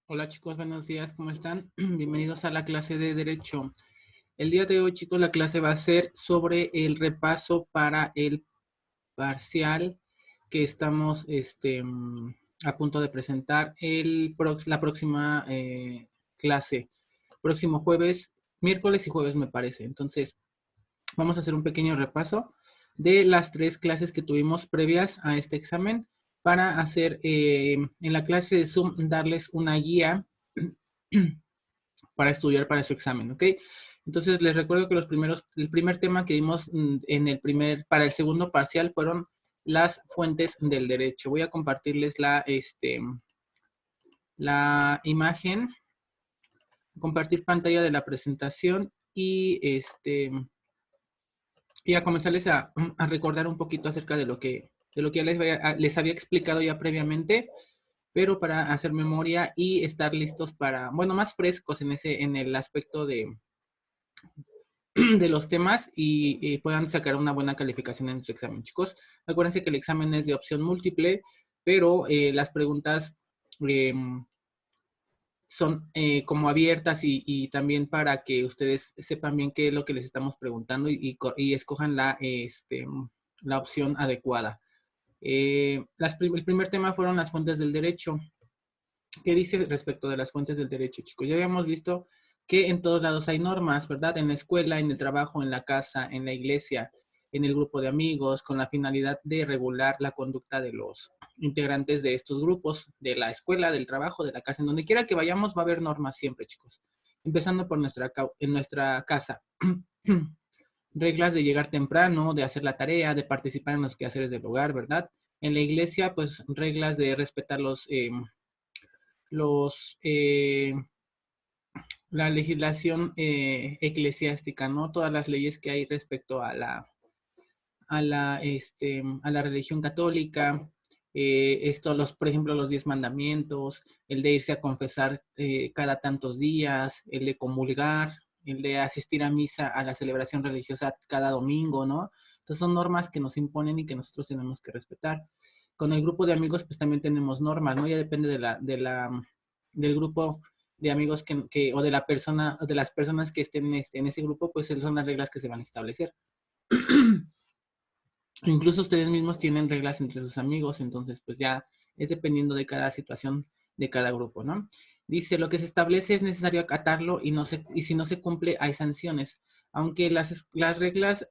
Hola chicos, buenos días, ¿cómo están? Bienvenidos a la clase de Derecho. El día de hoy, chicos, la clase va a ser sobre el repaso para el parcial que estamos a punto de presentar la próxima clase. Próximo jueves, miércoles y jueves me parece. Entonces, vamos a hacer un pequeño repaso de las 3 clases que tuvimos previas a este examen para hacer en la clase de Zoom, darles una guía para estudiar para su examen, ¿ok? Entonces, les recuerdo que el primer tema que vimos para el segundo parcial fueron las fuentes del derecho. Voy a compartirles la imagen, compartir pantalla de la presentación y a comenzarles a recordar un poquito acerca de lo que ya les había explicado ya previamente, pero para hacer memoria y estar listos bueno, más frescos en el aspecto de los temas y puedan sacar una buena calificación en su examen, chicos. Acuérdense que el examen es de opción múltiple, pero las preguntas eh, son como abiertas y también para que ustedes sepan bien qué es lo que les estamos preguntando y escojan la opción adecuada. El primer tema fueron las fuentes del derecho. ¿Qué dice respecto de las fuentes del derecho, chicos? Ya habíamos visto que en todos lados hay normas, ¿verdad? En la escuela, en el trabajo, en la casa, en la iglesia, en el grupo de amigos, con la finalidad de regular la conducta de los integrantes de estos grupos, de la escuela, del trabajo, de la casa. En donde quiera que vayamos va a haber normas siempre, chicos. Empezando por en nuestra casa. Reglas de llegar temprano, de hacer la tarea, de participar en los quehaceres del hogar, ¿verdad? En la iglesia, pues reglas de respetar los la legislación eclesiástica, ¿no? Todas las leyes que hay respecto a la religión católica, por ejemplo, los 10 mandamientos, el de irse a confesar cada tantos días, el de comulgar, el de asistir a misa, a la celebración religiosa cada domingo, ¿no? Entonces son normas que nos imponen y que nosotros tenemos que respetar. Con el grupo de amigos, pues también tenemos normas, ¿no? Ya depende del grupo de amigos o de la persona, o de las personas que estén en ese grupo, pues son las reglas que se van a establecer. Incluso ustedes mismos tienen reglas entre sus amigos, entonces pues ya es dependiendo de cada situación de cada grupo, ¿no? Dice, lo que se establece es necesario acatarlo y si no se cumple hay sanciones. Aunque las reglas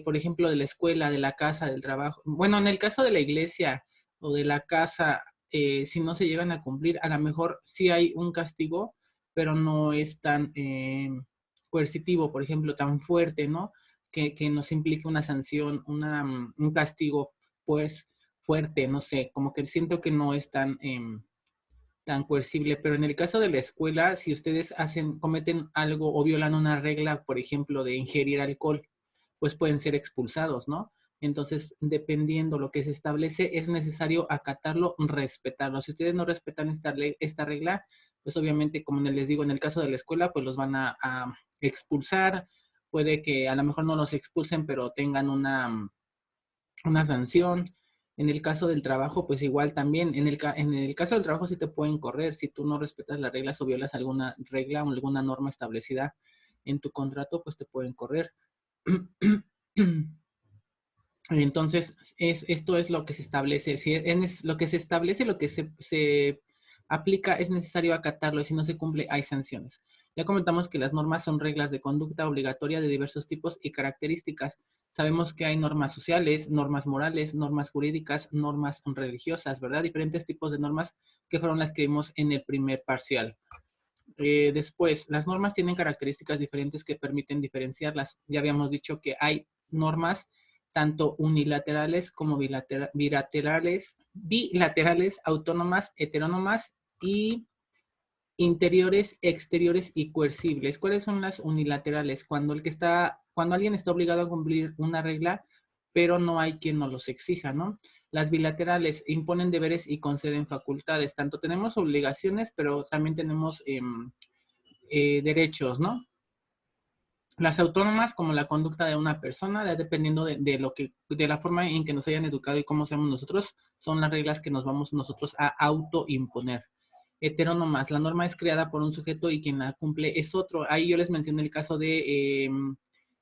por ejemplo, de la escuela, de la casa, del trabajo, bueno, en el caso de la iglesia o de la casa, si no se llegan a cumplir, a lo mejor sí hay un castigo, pero no es tan coercitivo, por ejemplo, tan fuerte, ¿no? Que nos implique una sanción, un castigo, pues, fuerte, no sé, como que siento que no es tan coercible, pero en el caso de la escuela, si ustedes cometen algo o violan una regla, por ejemplo, de ingerir alcohol, pues pueden ser expulsados, ¿no? Entonces, dependiendo lo que se establece, es necesario acatarlo, respetarlo. Si ustedes no respetan esta regla, pues obviamente, como les digo, en el caso de la escuela, pues los van a expulsar. Puede que a lo mejor no los expulsen, pero tengan una sanción. En el caso del trabajo, pues igual también. En el caso del trabajo sí te pueden correr si tú no respetas las reglas o violas alguna regla o alguna norma establecida en tu contrato, pues te pueden correr. Entonces, esto es lo que se establece. Si es lo que se establece, lo que se aplica, es necesario acatarlo y si no se cumple, hay sanciones. Ya comentamos que las normas son reglas de conducta obligatoria de diversos tipos y características. Sabemos que hay normas sociales, normas morales, normas jurídicas, normas religiosas, ¿verdad? Diferentes tipos de normas que fueron las que vimos en el primer parcial. Después, las normas tienen características diferentes que permiten diferenciarlas. Ya habíamos dicho que hay normas tanto unilaterales como bilaterales, autónomas, heterónomas y interiores, exteriores y coercibles. ¿Cuáles son las unilaterales? Cuando alguien está obligado a cumplir una regla, pero no hay quien nos los exija, ¿no? Las bilaterales imponen deberes y conceden facultades. Tanto tenemos obligaciones, pero también tenemos derechos, ¿no? Las autónomas, como la conducta de una persona, dependiendo de la forma en que nos hayan educado y cómo seamos nosotros, son las reglas que nos vamos nosotros a autoimponer. heterónomas. La norma es creada por un sujeto y quien la cumple es otro. Ahí yo les mencioné el caso de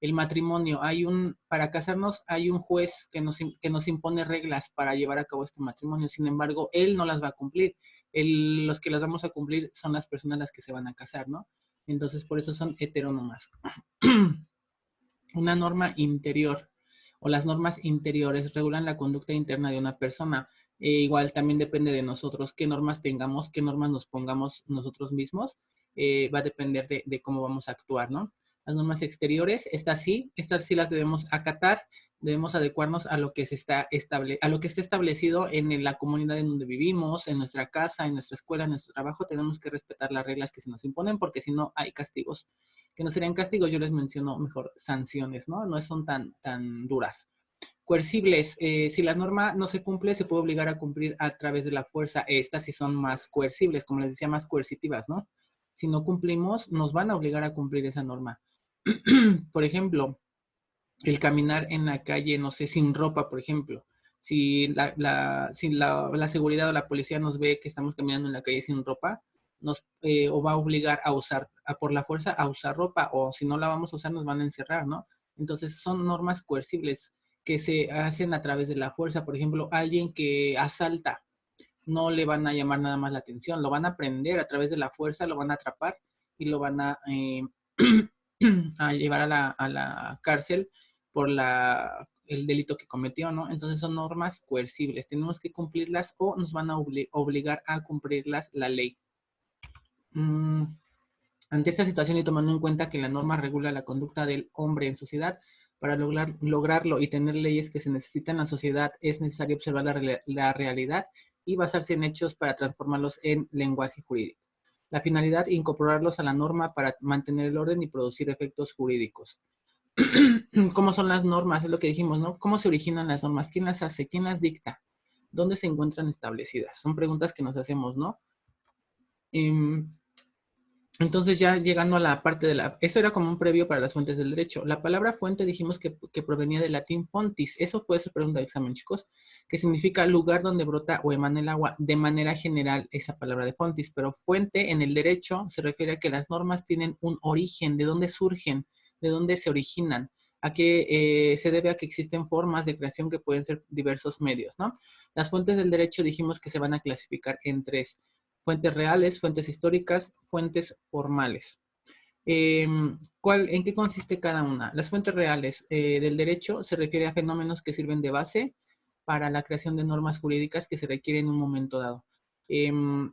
el matrimonio. Para casarnos hay un juez que nos impone reglas para llevar a cabo este matrimonio. Sin embargo, él no las va a cumplir. Los que las vamos a cumplir son las personas las que se van a casar, ¿no? Entonces, por eso son heterónomas. Una norma interior o las normas interiores regulan la conducta interna de una persona. Igual también depende de nosotros qué normas tengamos, qué normas nos pongamos nosotros mismos. Va a depender de cómo vamos a actuar, ¿no? Las normas exteriores, estas sí las debemos acatar, debemos adecuarnos a lo que está establecido en la comunidad en donde vivimos, en nuestra casa, en nuestra escuela, en nuestro trabajo. Tenemos que respetar las reglas que se nos imponen porque si no hay castigos que no serían castigos, yo les menciono mejor sanciones, ¿no? No son tan duras. Coercibles, si la norma no se cumple, se puede obligar a cumplir a través de la fuerza. Estas sí son más coercibles, como les decía, más coercitivas, ¿no? Si no cumplimos, nos van a obligar a cumplir esa norma. Por ejemplo, el caminar en la calle, no sé, sin ropa, por ejemplo. Si la seguridad o la policía nos ve que estamos caminando en la calle sin ropa, o va a obligar a usar, por la fuerza, a usar ropa, o si no la vamos a usar, nos van a encerrar, ¿no? Entonces, son normas coercibles que se hacen a través de la fuerza. Por ejemplo, alguien que asalta, no le van a llamar nada más la atención, lo van a prender a través de la fuerza, lo van a atrapar y lo van a, a llevar a la cárcel por el delito que cometió, ¿no? Entonces son normas coercibles, tenemos que cumplirlas o nos van a obligar a cumplirlas la ley. Ante esta situación y tomando en cuenta que la norma regula la conducta del hombre en sociedad, para lograrlo y tener leyes que se necesitan en la sociedad, es necesario observar la realidad y basarse en hechos para transformarlos en lenguaje jurídico. La finalidad, incorporarlos a la norma para mantener el orden y producir efectos jurídicos. ¿Cómo son las normas? Es lo que dijimos, ¿no? ¿Cómo se originan las normas? ¿Quién las hace? ¿Quién las dicta? ¿Dónde se encuentran establecidas? Son preguntas que nos hacemos, ¿no? Entonces ya llegando a la parte eso era como un previo para las fuentes del derecho. La palabra fuente dijimos que provenía del latín fontis. Eso puede ser pregunta de examen, chicos, que significa lugar donde brota o emana el agua. De manera general, esa palabra de fontis, pero fuente en el derecho se refiere a que las normas tienen un origen, de dónde surgen, de dónde se originan, a que se debe a que existen formas de creación que pueden ser diversos medios, ¿no? Las fuentes del derecho dijimos que se van a clasificar en tres: fuentes reales, fuentes históricas, fuentes formales. ¿En qué consiste cada una? Las fuentes reales del derecho se refiere a fenómenos que sirven de base para la creación de normas jurídicas que se requieren en un momento dado.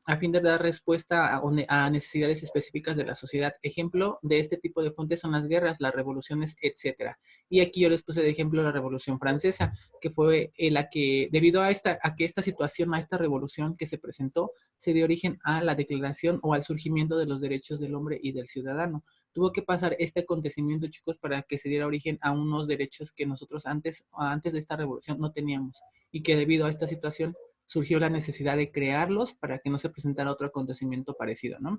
A fin de dar respuesta a necesidades específicas de la sociedad. Ejemplo de este tipo de fuentes son las guerras, las revoluciones, etc. Y aquí yo les puse de ejemplo la Revolución Francesa, que fue la que, debido a que esta situación, a esta revolución que se presentó, se dio origen a la declaración o al surgimiento de los derechos del hombre y del ciudadano. Tuvo que pasar este acontecimiento, chicos, para que se diera origen a unos derechos que nosotros antes de esta revolución no teníamos, y que debido a esta situación surgió la necesidad de crearlos para que no se presentara otro acontecimiento parecido, ¿no?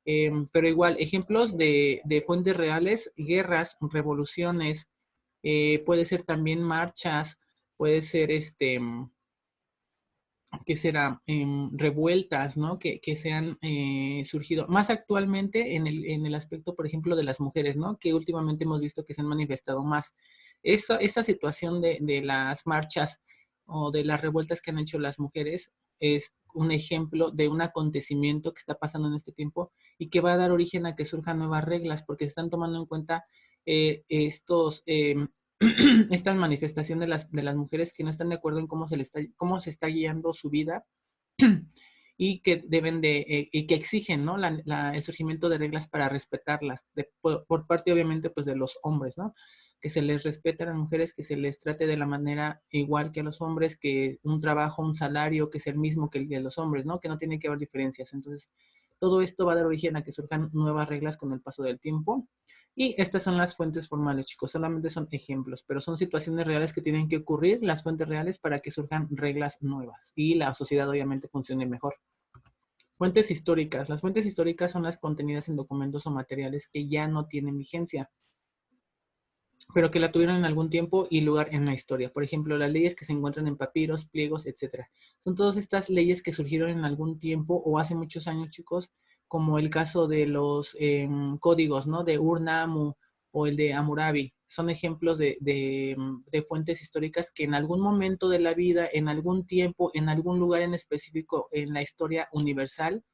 Pero igual, ejemplos de fuentes reales: guerras, revoluciones, puede ser también marchas, puede ser que será revueltas, ¿no? Que se han surgido más actualmente en el aspecto, por ejemplo, de las mujeres, ¿no? Que últimamente hemos visto que se han manifestado más. Esa situación de las marchas o de las revueltas que han hecho las mujeres es un ejemplo de un acontecimiento que está pasando en este tiempo y que va a dar origen a que surjan nuevas reglas, porque se están tomando en cuenta esta manifestación de las mujeres que no están de acuerdo en cómo se está guiando su vida y que deben y que exigen, ¿no? El surgimiento de reglas para respetarlas, por parte obviamente pues de los hombres, ¿no? Que se les respete a las mujeres, que se les trate de la manera igual que a los hombres, que un trabajo, un salario que es el mismo que el de los hombres, ¿no? Que no tiene que haber diferencias. Entonces, todo esto va a dar origen a que surjan nuevas reglas con el paso del tiempo. Y estas son las fuentes formales, chicos. Solamente son ejemplos, pero son situaciones reales que tienen que ocurrir, las fuentes reales, para que surjan reglas nuevas y la sociedad obviamente funcione mejor. Fuentes históricas. Las fuentes históricas son las contenidas en documentos o materiales que ya no tienen vigencia. pero que la tuvieron en algún tiempo y lugar en la historia. Por ejemplo, las leyes que se encuentran en papiros, pliegos, etcétera. Son todas estas leyes que surgieron en algún tiempo o hace muchos años, chicos, como el caso de los códigos, ¿no? De Ur-Nammu o el de Hammurabi. Son ejemplos de fuentes históricas que en algún momento de la vida, en algún tiempo, en algún lugar en específico en la historia universal,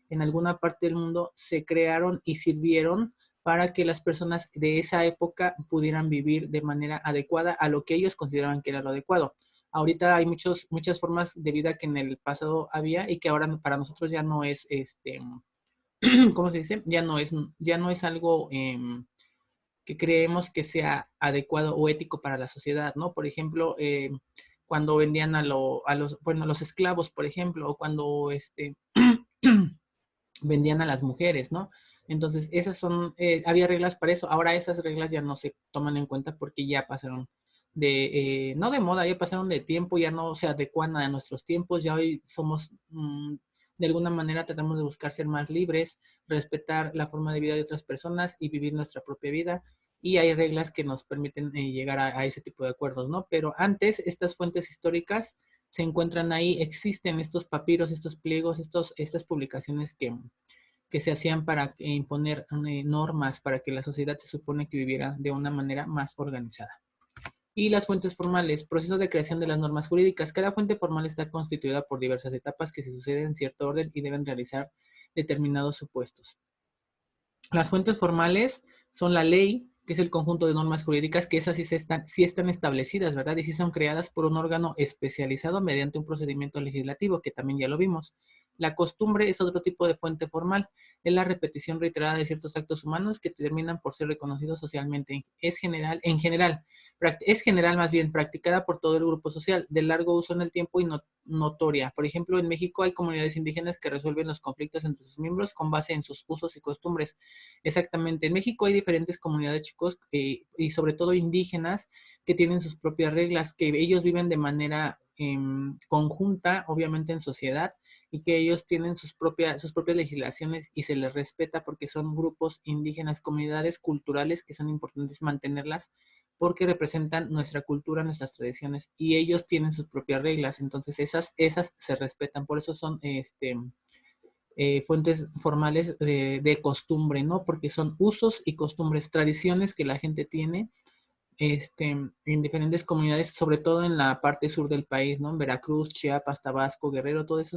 en alguna parte del mundo, se crearon y sirvieron para que las personas de esa época pudieran vivir de manera adecuada a lo que ellos consideraban que era lo adecuado. Ahorita hay muchas formas de vida que en el pasado había y que ahora para nosotros ya no es, ¿cómo se dice? Ya no es algo que creemos que sea adecuado o ético para la sociedad, ¿no? Por ejemplo, cuando vendían los esclavos, por ejemplo, o cuando vendían a las mujeres, ¿no? Entonces, había reglas para eso. Ahora esas reglas ya no se toman en cuenta porque ya pasaron no de moda, ya pasaron de tiempo, ya no se adecuan a nuestros tiempos, ya hoy somos, de alguna manera tratamos de buscar ser más libres, respetar la forma de vida de otras personas y vivir nuestra propia vida. Y hay reglas que nos permiten llegar a ese tipo de acuerdos, ¿no? Pero antes, estas fuentes históricas se encuentran ahí, existen estos papiros, estos pliegos, estas publicaciones que se hacían para imponer normas para que la sociedad se supone que viviera de una manera más organizada. Y las fuentes formales, proceso de creación de las normas jurídicas. Cada fuente formal está constituida por diversas etapas que se suceden en cierto orden y deben realizar determinados supuestos. Las fuentes formales son la ley, que es el conjunto de normas jurídicas, que esas sí están establecidas, ¿verdad? Y sí son creadas por un órgano especializado mediante un procedimiento legislativo, que también ya lo vimos. La costumbre es otro tipo de fuente formal. Es la repetición reiterada de ciertos actos humanos que terminan por ser reconocidos socialmente. Es general más bien practicada por todo el grupo social, de largo uso en el tiempo y notoria. Por ejemplo, en México hay comunidades indígenas que resuelven los conflictos entre sus miembros con base en sus usos y costumbres. Exactamente. En México hay diferentes comunidades, chicos, y sobre todo indígenas, que tienen sus propias reglas, que ellos viven de manera conjunta, obviamente en sociedad, y que ellos tienen sus propias legislaciones y se les respeta porque son grupos indígenas, comunidades culturales que son importantes mantenerlas porque representan nuestra cultura, nuestras tradiciones, y ellos tienen sus propias reglas. Entonces esas se respetan. Por eso son fuentes formales de costumbre, ¿no? Porque son usos y costumbres, tradiciones que la gente tiene en diferentes comunidades, sobre todo en la parte sur del país, ¿no? En Veracruz, Chiapas, Tabasco, Guerrero, todos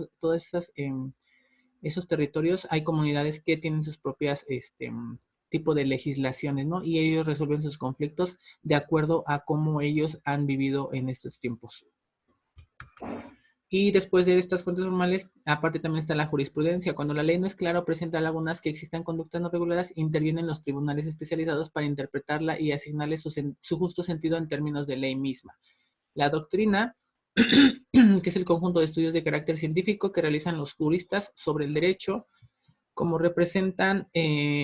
esos territorios hay comunidades que tienen sus propias tipo de legislaciones, ¿no? Y ellos resuelven sus conflictos de acuerdo a cómo ellos han vivido en estos tiempos. Y después de estas fuentes formales, aparte también está la jurisprudencia. Cuando la ley no es clara o presenta lagunas que existan conductas no reguladas, intervienen los tribunales especializados para interpretarla y asignarle su justo sentido en términos de ley misma. La doctrina, que es el conjunto de estudios de carácter científico que realizan los juristas sobre el derecho, como representan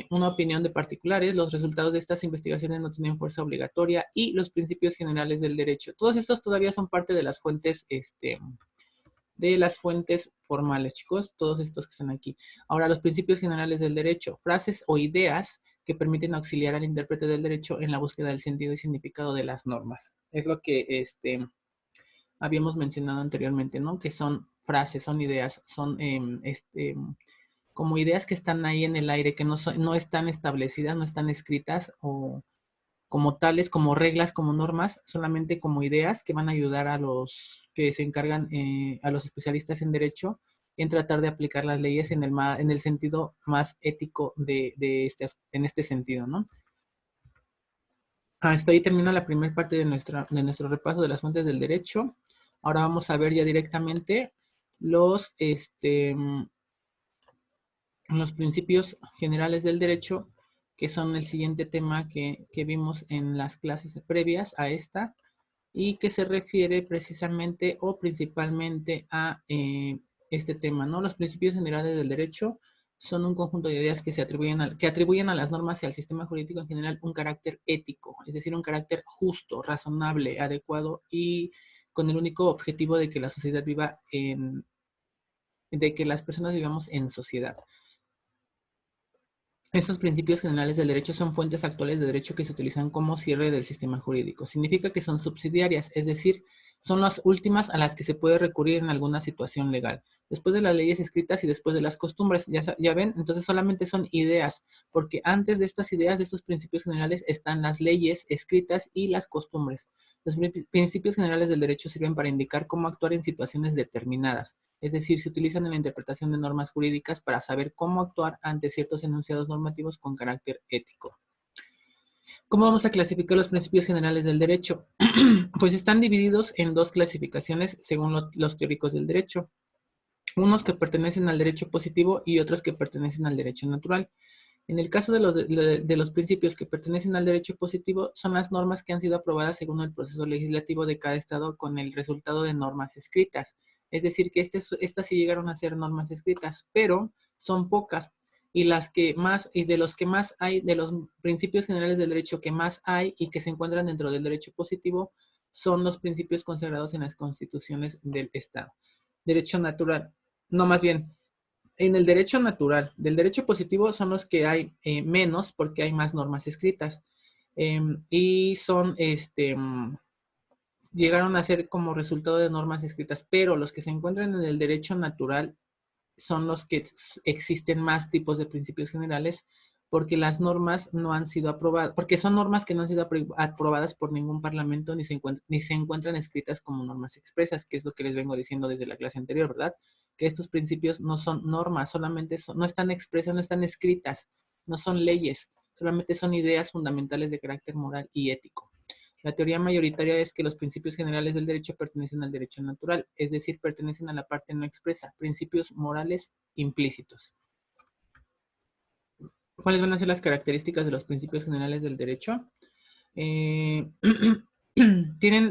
una opinión de particulares, los resultados de estas investigaciones no tienen fuerza obligatoria y los principios generales del derecho. Todos estos todavía son parte de las fuentes formales, chicos, todos estos que están aquí. Ahora, los principios generales del derecho, frases o ideas que permiten auxiliar al intérprete del derecho en la búsqueda del sentido y significado de las normas. Es lo que habíamos mencionado anteriormente, ¿no? Que son frases, son ideas, son como ideas que están ahí en el aire, que no están establecidas, no están escritas o como tales, como reglas, como normas, solamente como ideas que van a ayudar a los que se encargan, a los especialistas en derecho, en tratar de aplicar las leyes en el sentido más ético en este sentido, ¿no? Hasta ahí termina la primera parte de nuestro repaso de las fuentes del derecho. Ahora vamos a ver ya directamente los principios generales del derecho, que son el siguiente tema que vimos en las clases previas a esta, y que se refiere precisamente o principalmente a este tema, ¿no? Los principios generales del derecho son un conjunto de ideas que atribuyen a las normas y al sistema jurídico en general un carácter ético, es decir, un carácter justo, razonable, adecuado y con el único objetivo de que la sociedad de que las personas vivamos en sociedad. Estos principios generales del derecho son fuentes actuales de derecho que se utilizan como cierre del sistema jurídico. Significa que son subsidiarias, es decir, son las últimas a las que se puede recurrir en alguna situación legal. Después de las leyes escritas y después de las costumbres, ya ven, entonces solamente son ideas, porque antes de estas ideas, de estos principios generales, están las leyes escritas y las costumbres. Los principios generales del derecho sirven para indicar cómo actuar en situaciones determinadas. Es decir, se utilizan en la interpretación de normas jurídicas para saber cómo actuar ante ciertos enunciados normativos con carácter ético. ¿Cómo vamos a clasificar los principios generales del derecho? Pues están divididos en dos clasificaciones según los teóricos del derecho. Unos que pertenecen al derecho positivo y otros que pertenecen al derecho natural. En el caso de los principios que pertenecen al derecho positivo, son las normas que han sido aprobadas según el proceso legislativo de cada estado con el resultado de normas escritas. Es decir, que estas sí llegaron a ser normas escritas, pero son pocas. Y de los que más hay, de los principios generales del derecho que más hay y que se encuentran dentro del derecho positivo, son los principios consagrados en las constituciones del Estado. Derecho natural, no, más bien, en el derecho natural, del derecho positivo son los que hay menos porque hay más normas escritas. Y llegaron a ser como resultado de normas escritas, pero los que se encuentran en el derecho natural son los que existen más tipos de principios generales porque las normas no han sido aprobadas, porque son normas que no han sido aprobadas por ningún parlamento ni se encuentran escritas como normas expresas, que es lo que les vengo diciendo desde la clase anterior, ¿verdad? Que estos principios no son normas, solamente no están expresas, no están escritas, no son leyes, solamente son ideas fundamentales de carácter moral y ético. La teoría mayoritaria es que los principios generales del derecho pertenecen al derecho natural, es decir, pertenecen a la parte no expresa, principios morales implícitos. ¿Cuáles van a ser las características de los principios generales del derecho? Tienen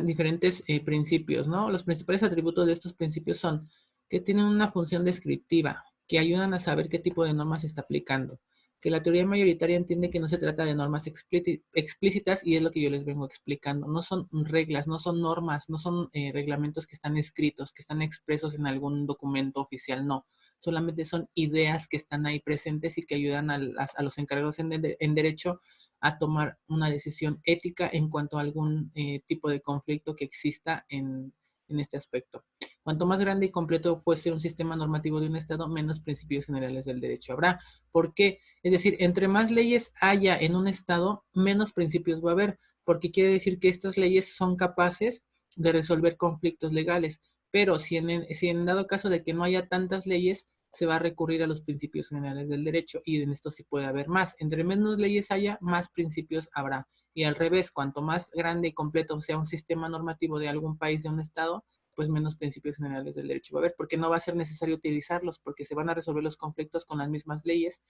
diferentes principios, ¿no? Los principales atributos de estos principios son que tienen una función descriptiva, que ayudan a saber qué tipo de normas se está aplicando, que la teoría mayoritaria entiende que no se trata de normas explícitas y es lo que yo les vengo explicando. No son reglas, no son normas, no son reglamentos que están escritos, que están expresos en algún documento oficial, no. Solamente son ideas que están ahí presentes y que ayudan a los encargados en derecho a tomar una decisión ética en cuanto a algún tipo de conflicto que exista en este aspecto. Cuanto más grande y completo fuese un sistema normativo de un Estado, menos principios generales del derecho habrá. ¿Por qué? Es decir, entre más leyes haya en un Estado, menos principios va a haber, porque quiere decir que estas leyes son capaces de resolver conflictos legales. Pero si en dado caso de que no haya tantas leyes, se va a recurrir a los principios generales del derecho y en esto sí puede haber más. Entre menos leyes haya, más principios habrá. Y al revés, cuanto más grande y completo sea un sistema normativo de algún país, de un Estado, pues menos principios generales del derecho va a haber, porque no va a ser necesario utilizarlos, porque se van a resolver los conflictos con las mismas leyes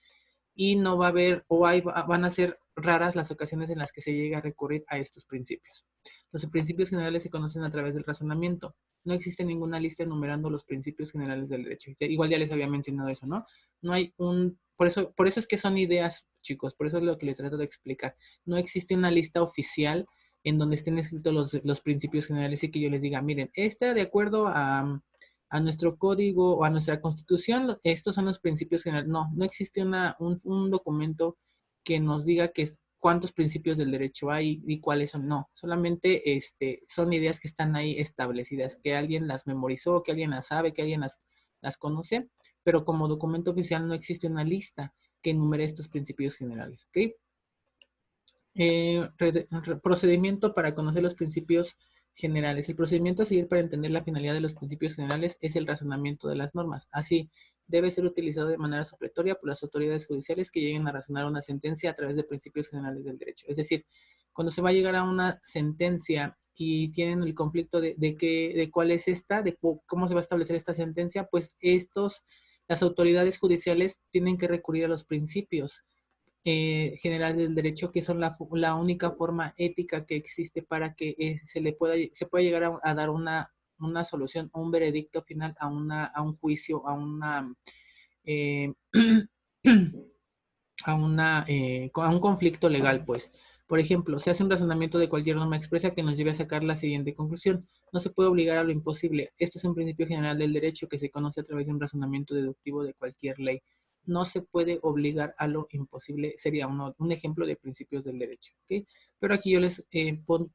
y no va a haber, van a ser raras las ocasiones en las que se llegue a recurrir a estos principios. Los principios generales se conocen a través del razonamiento. No existe ninguna lista enumerando los principios generales del derecho. Igual ya les había mencionado eso, ¿no? No hay por eso es que son ideas, chicos, por eso es lo que les trato de explicar. No existe una lista oficial en donde estén escritos los principios generales y que yo les diga, miren, de acuerdo a nuestro código o a nuestra constitución, estos son los principios generales. No, no existe un documento que nos diga cuántos principios del derecho hay y cuáles son. No, solamente son ideas que están ahí establecidas, que alguien las memorizó, que alguien las sabe, que alguien las conoce, pero como documento oficial no existe una lista que enumere estos principios generales. ¿Ok? Procedimiento para conocer los principios generales. El procedimiento a seguir para entender la finalidad de los principios generales es el razonamiento de las normas. Así, debe ser utilizado de manera supletoria por las autoridades judiciales que lleguen a razonar una sentencia a través de principios generales del derecho. Es decir, cuando se va a llegar a una sentencia y tienen el conflicto de cuál es esta, de cómo se va a establecer esta sentencia, pues las autoridades judiciales tienen que recurrir a los principios generales del derecho, que son la única forma ética que existe para que se pueda llegar a dar una solución o un veredicto final a un juicio, eh, a un conflicto legal, pues. Por ejemplo, se hace un razonamiento de cualquier norma expresa que nos lleve a sacar la siguiente conclusión. No se puede obligar a lo imposible. Esto es un principio general del derecho que se conoce a través de un razonamiento deductivo de cualquier ley. no se puede obligar a lo imposible. Sería un ejemplo de principios del derecho, ¿ok? Pero aquí yo les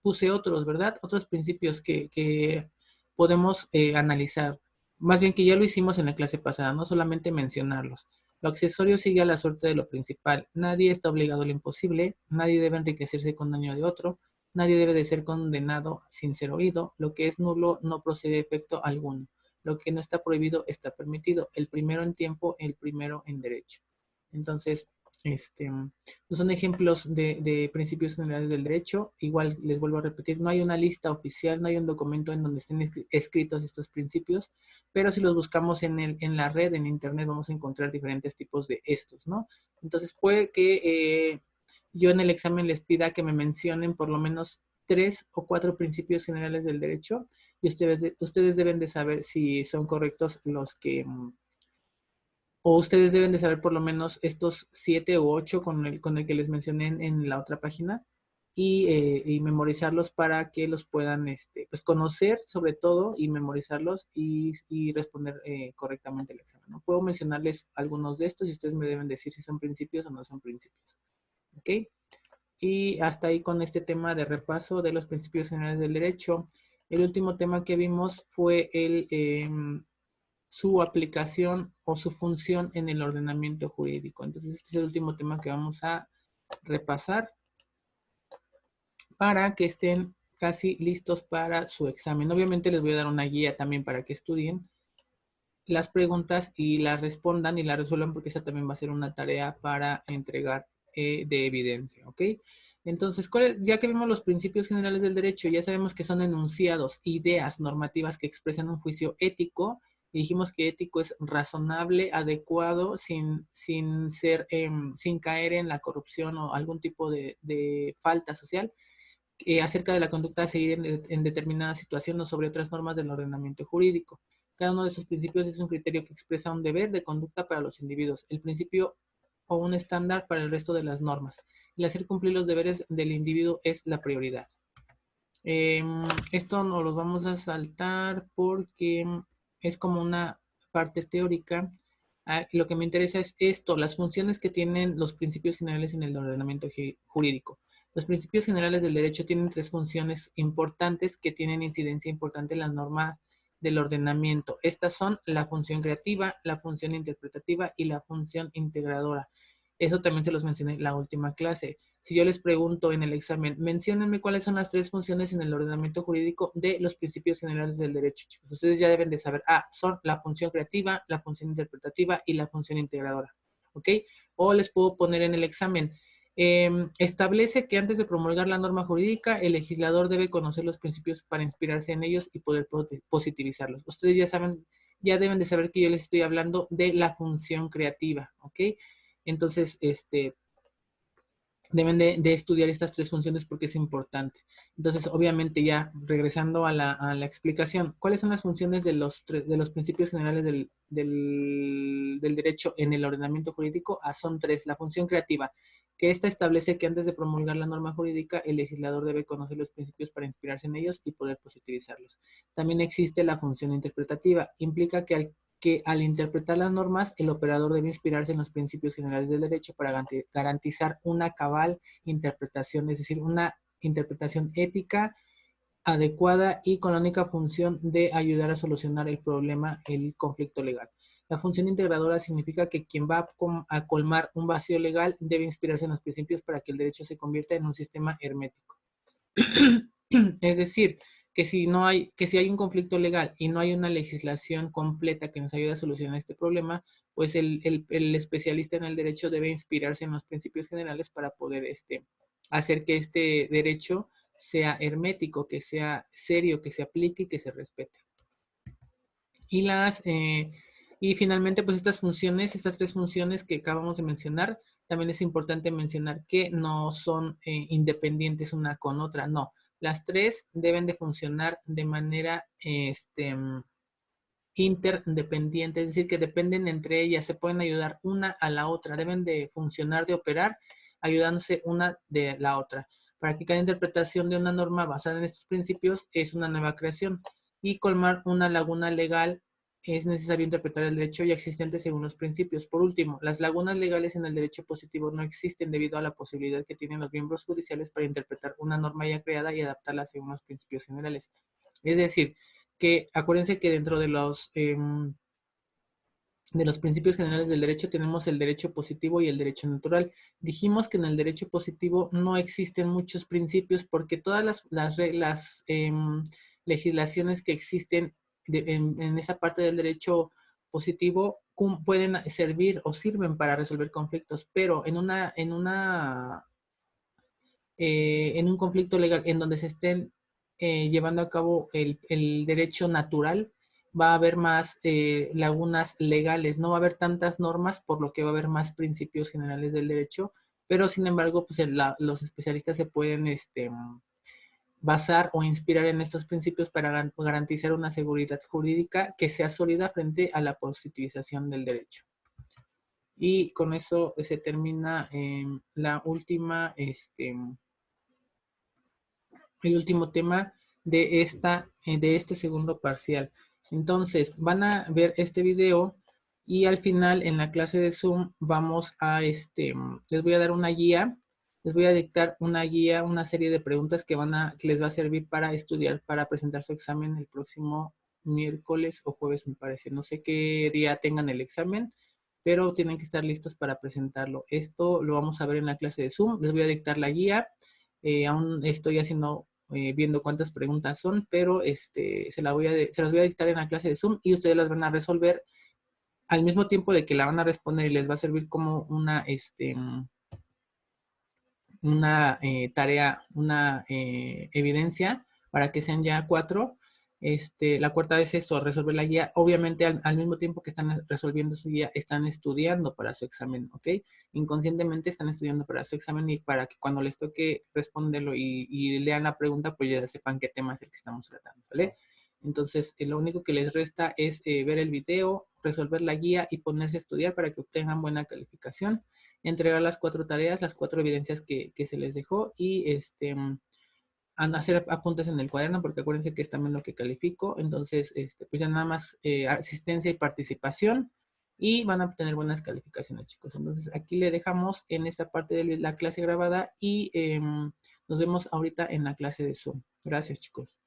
puse otros, ¿verdad? Otros principios que podemos analizar. Más bien que ya lo hicimos en la clase pasada, no solamente mencionarlos. Lo accesorio sigue a la suerte de lo principal. Nadie está obligado a lo imposible. Nadie debe enriquecerse con daño de otro. Nadie debe de ser condenado sin ser oído. Lo que es nulo no procede de efecto alguno. Lo que no está prohibido está permitido. El primero en tiempo, el primero en derecho. Entonces, pues son ejemplos de principios generales del derecho. Igual les vuelvo a repetir, no hay una lista oficial, no hay un documento en donde estén escritos estos principios, pero si los buscamos en la red, en internet, vamos a encontrar diferentes tipos de estos, ¿no? Entonces puede que yo en el examen les pida que me mencionen por lo menos 3 o 4 principios generales del derecho y ustedes deben de saber si son correctos los que o ustedes deben de saber por lo menos estos 7 u 8 con el que les mencioné en la otra página y memorizarlos para que los puedan pues conocer sobre todo y memorizarlos y responder correctamente el examen, ¿no? Puedo mencionarles algunos de estos y ustedes me deben decir si son principios o no son principios. ¿Ok? Y hasta ahí con este tema de repaso de los principios generales del derecho. El último tema que vimos fue su aplicación o su función en el ordenamiento jurídico. Entonces, este es el último tema que vamos a repasar para que estén casi listos para su examen. Obviamente les voy a dar una guía también para que estudien las preguntas y las respondan y las resuelvan porque esa también va a ser una tarea para entregar de evidencia, ¿ok? Entonces, ya que vimos los principios generales del derecho, ya sabemos que son enunciados, ideas normativas que expresan un juicio ético, y dijimos que ético es razonable, adecuado, sin caer en la corrupción o algún tipo de falta social, acerca de la conducta a seguir en determinada situación o sobre otras normas del ordenamiento jurídico. Cada uno de esos principios es un criterio que expresa un deber de conducta para los individuos, el principio o un estándar para el resto de las normas. El hacer cumplir los deberes del individuo es la prioridad. Esto no los vamos a saltar porque es como una parte teórica. Lo que me interesa es esto, las funciones que tienen los principios generales en el ordenamiento jurídico. Los principios generales del derecho tienen 3 funciones importantes que tienen incidencia importante en las normas del ordenamiento. Estas son la función creativa, la función interpretativa y la función integradora. Eso también se los mencioné en la última clase. Si yo les pregunto en el examen, menciónenme cuáles son las 3 funciones en el ordenamiento jurídico de los principios generales del derecho, chicos. Ustedes ya deben de saber, son la función creativa, la función interpretativa y la función integradora. ¿Ok? O les puedo poner en el examen, establece que antes de promulgar la norma jurídica, el legislador debe conocer los principios para inspirarse en ellos y poder positivizarlos. Ustedes ya saben, ya deben de saber que yo les estoy hablando de la función creativa, ¿ok? Entonces, deben de estudiar estas 3 funciones porque es importante. Entonces, obviamente, ya regresando a la explicación, ¿cuáles son las funciones de los principios generales del derecho en el ordenamiento jurídico? Son 3. La función creativa, que esta establece que antes de promulgar la norma jurídica, el legislador debe conocer los principios para inspirarse en ellos y poder positivizarlos. También existe la función interpretativa, implica que al interpretar las normas, el operador debe inspirarse en los principios generales del derecho para garantizar una cabal interpretación, es decir, una interpretación ética, adecuada y con la única función de ayudar a solucionar el problema, el conflicto legal. La función integradora significa que quien va a colmar un vacío legal debe inspirarse en los principios para que el derecho se convierta en un sistema hermético. Es decir, que si hay un conflicto legal y no hay una legislación completa que nos ayude a solucionar este problema, pues el especialista en el derecho debe inspirarse en los principios generales para poder hacer que este derecho sea hermético, que sea serio, que se aplique y que se respete. Y finalmente, pues estas 3 funciones que acabamos de mencionar, también es importante mencionar que no son independientes una con otra, no. Las 3 deben de funcionar de manera interdependiente, es decir, que dependen entre ellas, se pueden ayudar una a la otra, deben de funcionar, de operar, ayudándose una de la otra. Para que cada interpretación de una norma basada en estos principios es una nueva creación y colmar una laguna legal es necesario interpretar el derecho ya existente según los principios. Por último, las lagunas legales en el derecho positivo no existen debido a la posibilidad que tienen los miembros judiciales para interpretar una norma ya creada y adaptarla según los principios generales. Es decir, que acuérdense que dentro de los principios generales del derecho tenemos el derecho positivo y el derecho natural. Dijimos que en el derecho positivo no existen muchos principios porque todas las legislaciones que existen en esa parte del derecho positivo pueden servir o sirven para resolver conflictos, pero en un conflicto legal en donde se estén llevando a cabo el derecho natural, va a haber más lagunas legales, no va a haber tantas normas, por lo que va a haber más principios generales del derecho, pero sin embargo, pues los especialistas se pueden basar o inspirar en estos principios para garantizar una seguridad jurídica que sea sólida frente a la positivización del derecho. Y con eso se termina la última, el último tema de este segundo parcial. Entonces, van a ver este video y al final en la clase de Zoom vamos a, les voy a dar una guía, les voy a dictar una guía, una serie de preguntas que les va a servir para estudiar, para presentar su examen el próximo miércoles o jueves, me parece. No sé qué día tengan el examen, pero tienen que estar listos para presentarlo. Esto lo vamos a ver en la clase de Zoom. Les voy a dictar la guía. Aún estoy viendo cuántas preguntas son, pero se las voy a dictar en la clase de Zoom y ustedes las van a resolver al mismo tiempo de que la van a responder y les va a servir como una tarea, una evidencia para que sean ya 4. La cuarta es esto, resolver la guía. Obviamente, al mismo tiempo que están resolviendo su guía, están estudiando para su examen, ¿ok? Inconscientemente están estudiando para su examen y para que cuando les toque responderlo y lean la pregunta, pues ya sepan qué tema es el que estamos tratando, ¿vale? Entonces, lo único que les resta es ver el video, resolver la guía y ponerse a estudiar para que obtengan buena calificación, entregar las 4 tareas, las 4 evidencias que se les dejó y hacer apuntes en el cuaderno, porque acuérdense que es también lo que califico. Entonces, pues ya nada más asistencia y participación y van a obtener buenas calificaciones, chicos. Entonces, aquí le dejamos en esta parte de la clase grabada y nos vemos ahorita en la clase de Zoom. Gracias, chicos.